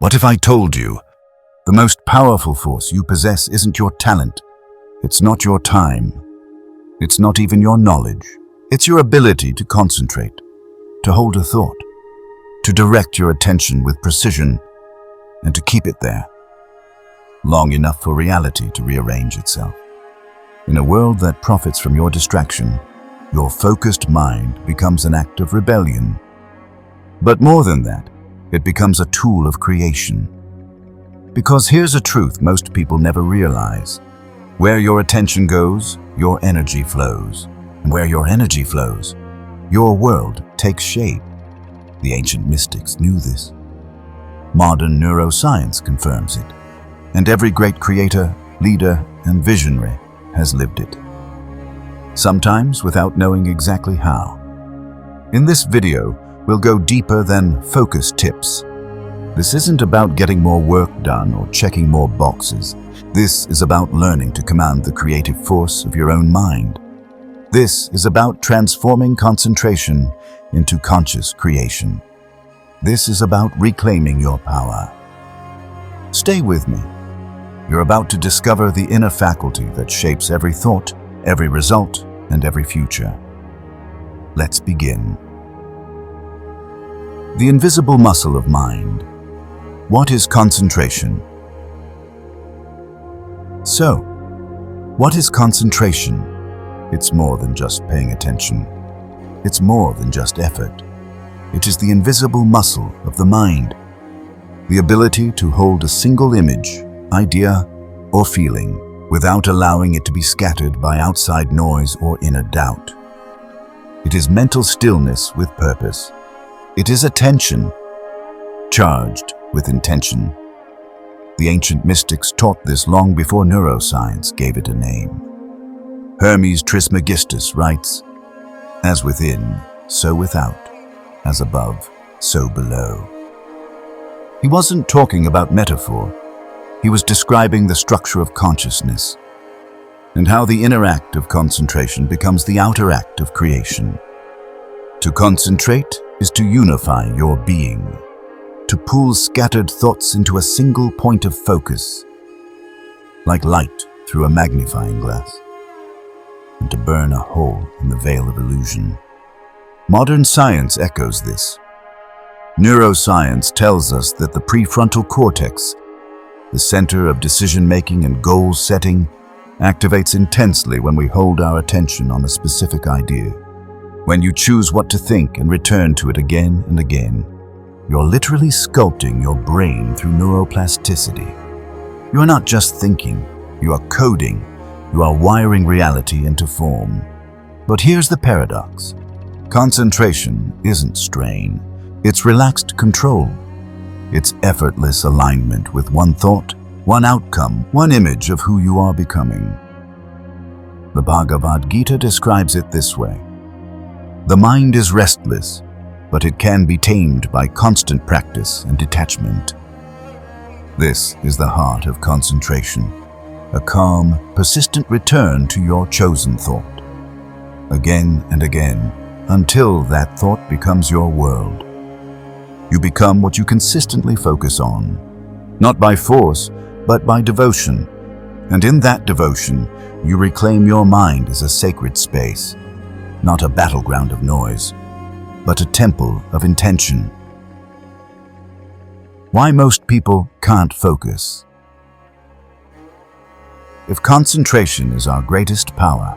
What if I told you the most powerful force you possess isn't your talent? It's not your time. It's not even your knowledge. It's your ability to concentrate, to hold a thought, to direct your attention with precision, and to keep it there, long enough for reality to rearrange itself. In a world that profits from your distraction, your focused mind becomes an act of rebellion. But more than that, it becomes a tool of creation. Because here's a truth most people never realize. Where your attention goes, your energy flows. And where your energy flows, your world takes shape. The ancient mystics knew this. Modern neuroscience confirms it. And every great creator, leader, and visionary has lived it. Sometimes without knowing exactly how. In this video, we'll go deeper than focus tips. This isn't about getting more work done or checking more boxes. This is about learning to command the creative force of your own mind. This is about transforming concentration into conscious creation. This is about reclaiming your power. Stay with me. You're about to discover the inner faculty that shapes every thought, every result, and every future. Let's begin. The invisible muscle of mind. What is concentration? So, what is concentration? It's more than just paying attention. It's more than just effort. It is the invisible muscle of the mind. The ability to hold a single image, idea, or feeling without allowing it to be scattered by outside noise or inner doubt. It is mental stillness with purpose. It is attention, charged with intention. The ancient mystics taught this long before neuroscience gave it a name. Hermes Trismegistus writes, "As within, so without, as above, so below." He wasn't talking about metaphor. He was describing the structure of consciousness and how the inner act of concentration becomes the outer act of creation. To concentrate is to unify your being, to pool scattered thoughts into a single point of focus, like light through a magnifying glass, and to burn a hole in the veil of illusion. Modern science echoes this. Neuroscience tells us that the prefrontal cortex, the center of decision-making and goal-setting, activates intensely when we hold our attention on a specific idea. When you choose what to think and return to it again and again, you're literally sculpting your brain through neuroplasticity. You are not just thinking, you are coding, you are wiring reality into form. But here's the paradox. Concentration isn't strain, it's relaxed control. It's effortless alignment with one thought, one outcome, one image of who you are becoming. The Bhagavad Gita describes it this way. The mind is restless, but it can be tamed by constant practice and detachment. This is the heart of concentration, a calm, persistent return to your chosen thought, again and again, until that thought becomes your world. You become what you consistently focus on, not by force, but by devotion. And in that devotion, you reclaim your mind as a sacred space, not a battleground of noise, but a temple of intention. Why most people can't focus? If concentration is our greatest power,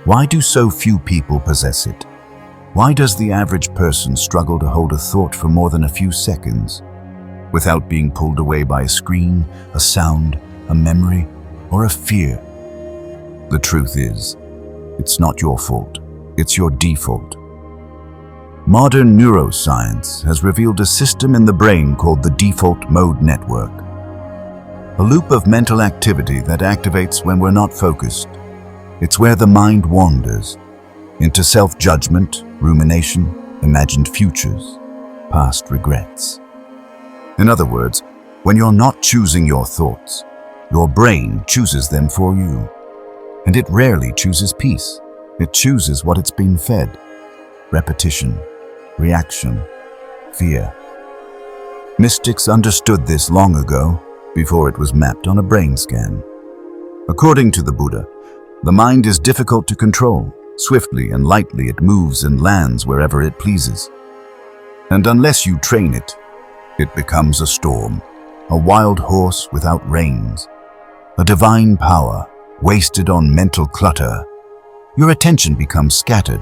why do so few people possess it? Why does the average person struggle to hold a thought for more than a few seconds without being pulled away by a screen, a sound, a memory, or a fear? The truth is, it's not your fault. It's your default. Modern neuroscience has revealed a system in the brain called the default mode network, a loop of mental activity that activates when we're not focused. It's where the mind wanders into self-judgment, rumination, imagined futures, past regrets. In other words, when you're not choosing your thoughts, your brain chooses them for you. And it rarely chooses peace. It chooses what it's been fed. Repetition, reaction, fear. Mystics understood this long ago, before it was mapped on a brain scan. According to the Buddha, the mind is difficult to control. Swiftly and lightly it moves and lands wherever it pleases. And unless you train it, it becomes a storm, a wild horse without reins, a divine power wasted on mental clutter. Your attention becomes scattered,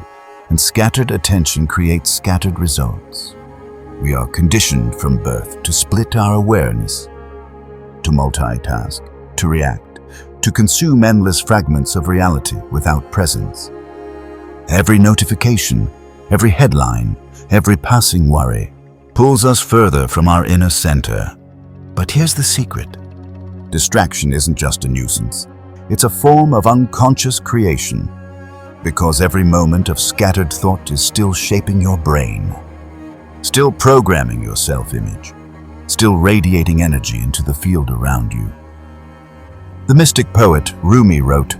and scattered attention creates scattered results. We are conditioned from birth to split our awareness, to multitask, to react, to consume endless fragments of reality without presence. Every notification, every headline, every passing worry pulls us further from our inner center. But here's the secret. Distraction isn't just a nuisance. It's a form of unconscious creation, because every moment of scattered thought is still shaping your brain, still programming your self-image, still radiating energy into the field around you. The mystic poet Rumi wrote,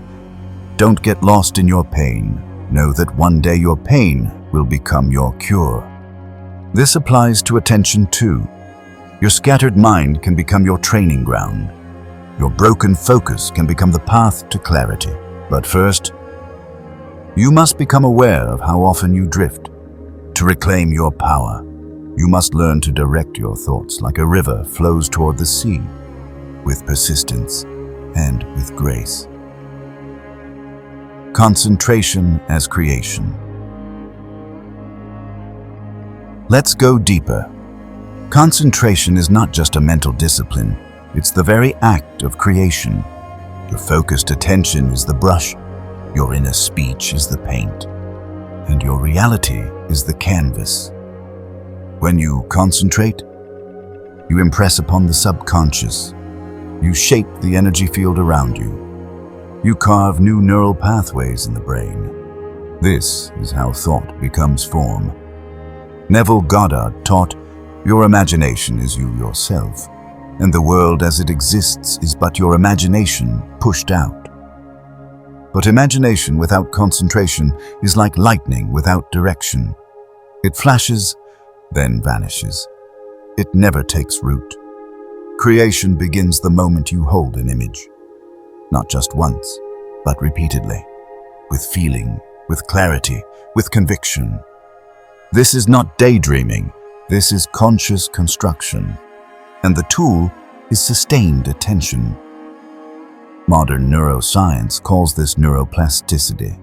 "Don't get lost in your pain. Know that one day your pain will become your cure." This applies to attention too. Your scattered mind can become your training ground. Your broken focus can become the path to clarity. But first, you must become aware of how often you drift. To reclaim your power, you must learn to direct your thoughts like a river flows toward the sea, with persistence and with grace. Concentration as creation. Let's go deeper. Concentration is not just a mental discipline, it's the very act of creation. Your focused attention is the brush, your inner speech is the paint, and your reality is the canvas. When you concentrate, you impress upon the subconscious. You shape the energy field around you. You carve new neural pathways in the brain. This is how thought becomes form. Neville Goddard taught, "Your imagination is you yourself, and the world as it exists is but your imagination pushed out." But imagination without concentration is like lightning without direction. It flashes, then vanishes. It never takes root. Creation begins the moment you hold an image. Not just once, but repeatedly, with feeling, with clarity, with conviction. This is not daydreaming, this is conscious construction, and the tool is sustained attention. Modern neuroscience calls this neuroplasticity.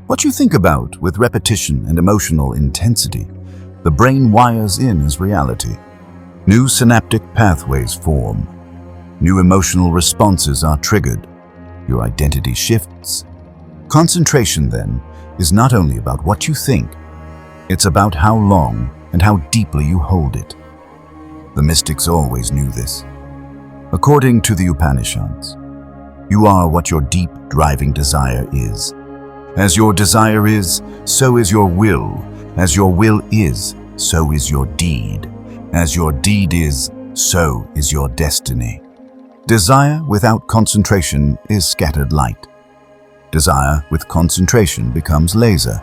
What you think about with repetition and emotional intensity, the brain wires in as reality. New synaptic pathways form. New emotional responses are triggered. Your identity shifts. Concentration, then, is not only about what you think, it's about how long and how deeply you hold it. The mystics always knew this. According to the Upanishads, you are what your deep driving desire is. As your desire is, so is your will. As your will is, so is your deed. As your deed is, so is your destiny. Desire without concentration is scattered light. Desire with concentration becomes laser,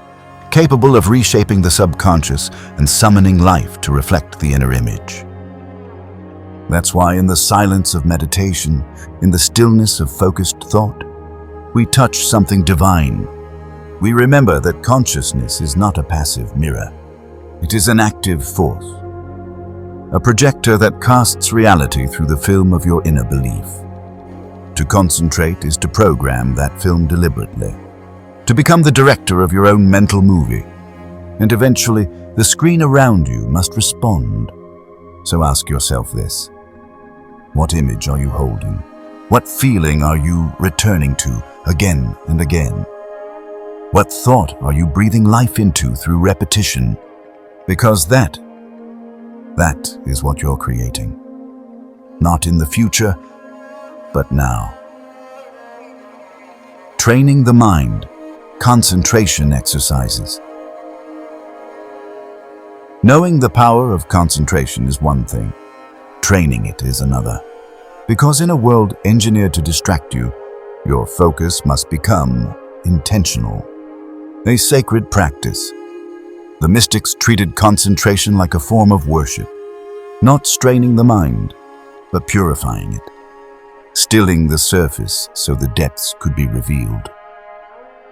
capable of reshaping the subconscious and summoning life to reflect the inner image. That's why in the silence of meditation, in the stillness of focused thought, we touch something divine. We remember that consciousness is not a passive mirror. It is an active force, a projector that casts reality through the film of your inner belief. To concentrate is to program that film deliberately, to become the director of your own mental movie, and eventually the screen around you must respond. So ask yourself this: what image are you holding? What feeling are you returning to again and again? What thought are you breathing life into through repetition? Because that is what you're creating. Not in the future, but now. Training the mind, concentration exercises. Knowing the power of concentration is one thing. Training it is another. Because in a world engineered to distract you, your focus must become intentional, a sacred practice. The mystics treated concentration like a form of worship. not straining the mind, but purifying it, stilling the surface so the depths could be revealed.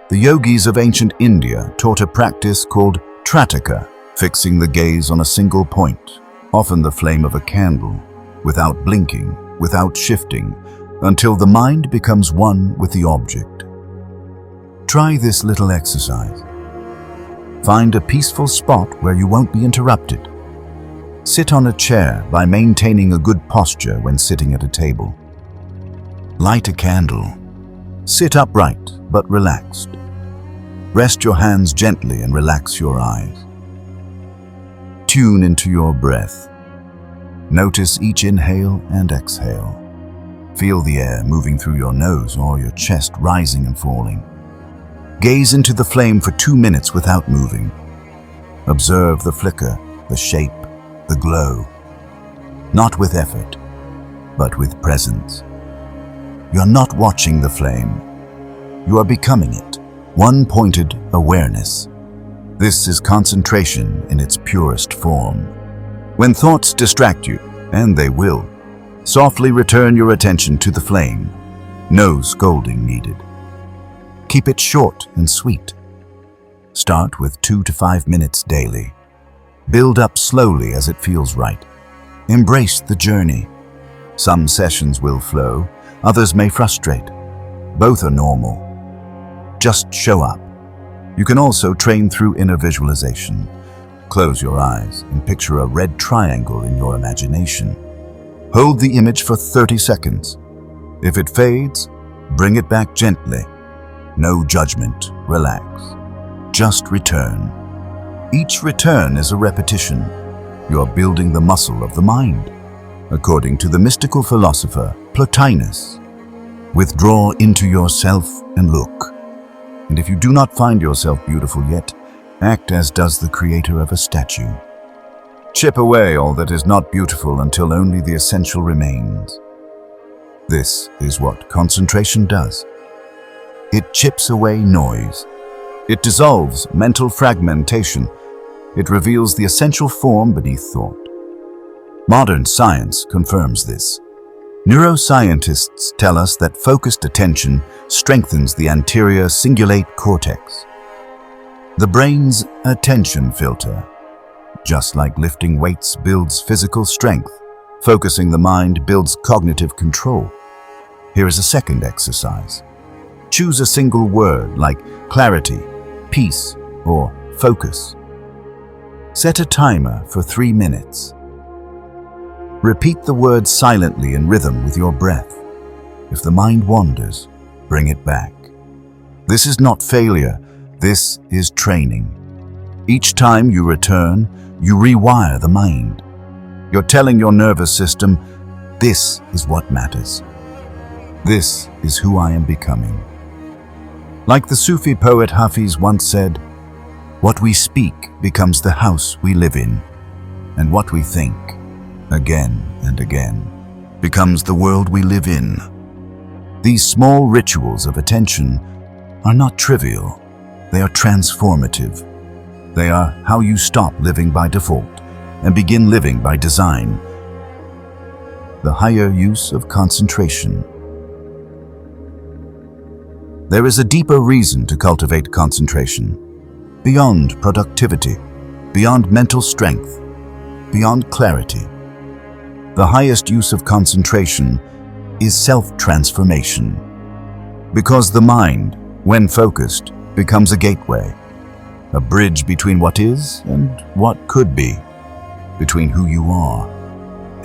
The yogis of ancient India taught a practice called trataka, fixing the gaze on a single point, often the flame of a candle, without blinking, without shifting, until the mind becomes one with the object. Try this little exercise. Find a peaceful spot where you won't be interrupted. Sit on a chair by maintaining a good posture when sitting at a table. Light a candle. Sit upright but relaxed. Rest your hands gently and relax your eyes. Tune into your breath. Notice each inhale and exhale. Feel the air moving through your nose or your chest rising and falling. Gaze into the flame for 2 minutes without moving. Observe the flicker, the shape, the glow. Not with effort, but with presence. You're not watching the flame. You are becoming it. One-pointed awareness. This is concentration in its purest form. When thoughts distract you, and they will, softly return your attention to the flame. No scolding needed. Keep it short and sweet. Start with 2 to 5 minutes daily. Build up slowly as it feels right. Embrace the journey. Some sessions will flow, others may frustrate. Both are normal. Just show up. You can also train through inner visualization. Close your eyes and picture a red triangle in your imagination. Hold the image for 30 seconds. If it fades, bring it back gently. No judgment, relax. Just return. Each return is a repetition. You are building the muscle of the mind. According to the mystical philosopher Plotinus, withdraw into yourself and look. And if you do not find yourself beautiful yet, act as does the creator of a statue. Chip away all that is not beautiful until only the essential remains. This is what concentration does. It chips away noise. It dissolves mental fragmentation. It reveals the essential form beneath thought. Modern science confirms this. Neuroscientists tell us that focused attention strengthens the anterior cingulate cortex, the brain's attention filter. Just like lifting weights builds physical strength, focusing the mind builds cognitive control. Here is a second exercise. Choose a single word like clarity, peace, or focus. Set a timer for 3 minutes. Repeat the word silently in rhythm with your breath. If the mind wanders, bring it back. This is not failure, this is training. Each time you return, you rewire the mind. You're telling your nervous system, this is what matters. This is who I am becoming. Like the Sufi poet Hafiz once said, what we speak becomes the house we live in, and what we think, again and again, becomes the world we live in. These small rituals of attention are not trivial. They are transformative. They are how you stop living by default and begin living by design. The higher use of concentration. There is a deeper reason to cultivate concentration, beyond productivity, beyond mental strength, beyond clarity. The highest use of concentration is self-transformation, because the mind, when focused, becomes a gateway, a bridge between what is and what could be, between who you are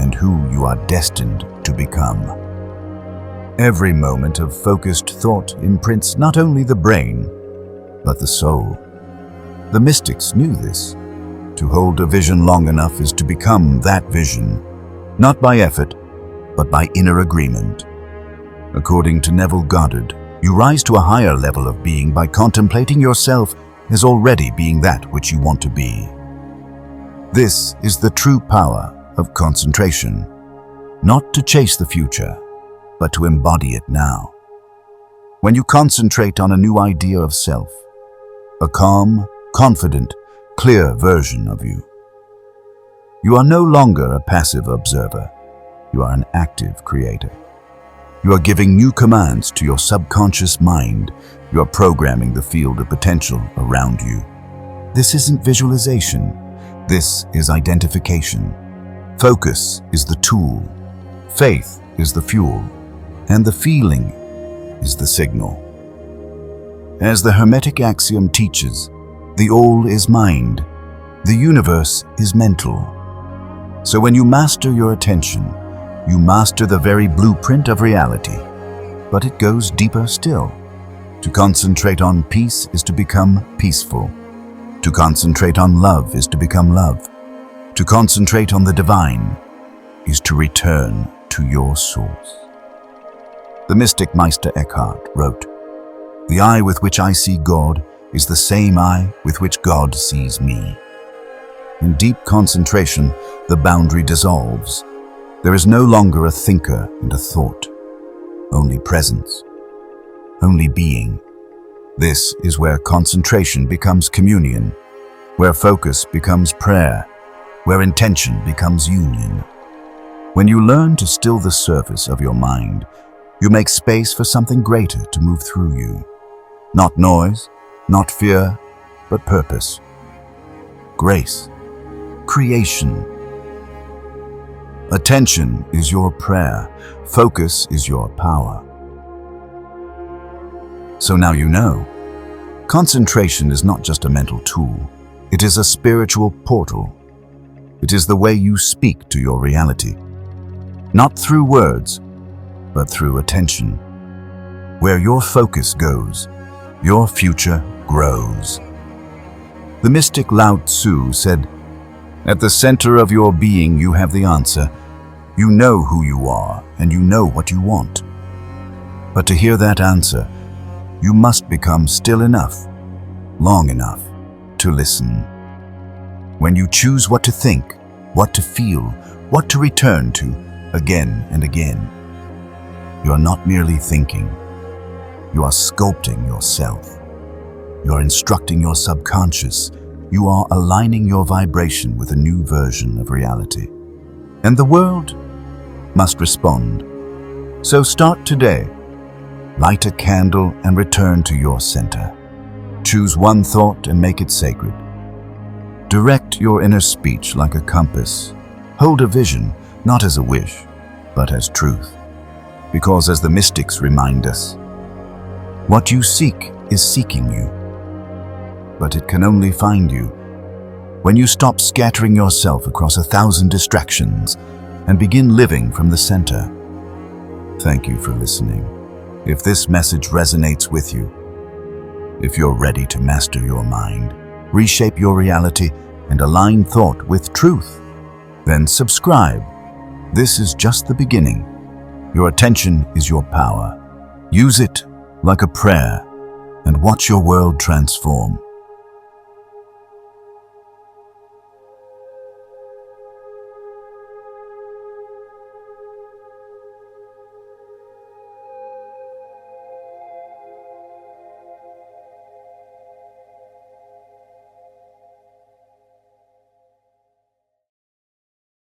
and who you are destined to become. Every moment of focused thought imprints not only the brain, but the soul. The mystics knew this. To hold a vision long enough is to become that vision, not by effort, but by inner agreement. According to Neville Goddard, you rise to a higher level of being by contemplating yourself as already being that which you want to be. This is the true power of concentration, not to chase the future, but to embody it now. When you concentrate on a new idea of self, a calm, confident, clear version of you, You are no longer a passive observer. You are an active creator. You are giving new commands to your subconscious mind. You are programming the field of potential around you. This isn't visualization. This is identification. Focus is the tool. Faith is the fuel. And the feeling is the signal. As the Hermetic axiom teaches, the all is mind. The universe is mental. So when you master your attention, you master the very blueprint of reality. But it goes deeper still. To concentrate on peace is to become peaceful. To concentrate on love is to become love. To concentrate on the divine is to return to your source. The mystic Meister Eckhart wrote, "The eye with which I see God is the same eye with which God sees me." In deep concentration, the boundary dissolves. There is no longer a thinker and a thought, only presence, only being. This is where concentration becomes communion, where focus becomes prayer, where intention becomes union. When you learn to still the surface of your mind, you make space for something greater to move through you. Not noise, not fear, but purpose, grace, creation. Attention is your prayer. Focus is your power. So now you know. Concentration is not just a mental tool. It is a spiritual portal. It is the way you speak to your reality. Not through words, but through attention. Where your focus goes, your future grows. The mystic Lao Tzu said, "At the center of your being you have the answer. You know who you are and you know what you want. But to hear that answer, you must become still enough, long enough to listen. When you choose what to think, what to feel, what to return to again and again, you are not merely thinking. You are sculpting yourself. You are instructing your subconscious. You are aligning your vibration with a new version of reality. And the world must respond. So start today. Light a candle and return to your center. Choose one thought and make it sacred. Direct your inner speech like a compass. Hold a vision, not as a wish, but as truth. Because as the mystics remind us, what you seek is seeking you. But it can only find you when you stop scattering yourself across 1,000 distractions and begin living from the center. Thank you for listening. If this message resonates with you, if you're ready to master your mind, reshape your reality, and align thought with truth, then subscribe. This is just the beginning. Your attention is your power. Use it like a prayer and watch your world transform.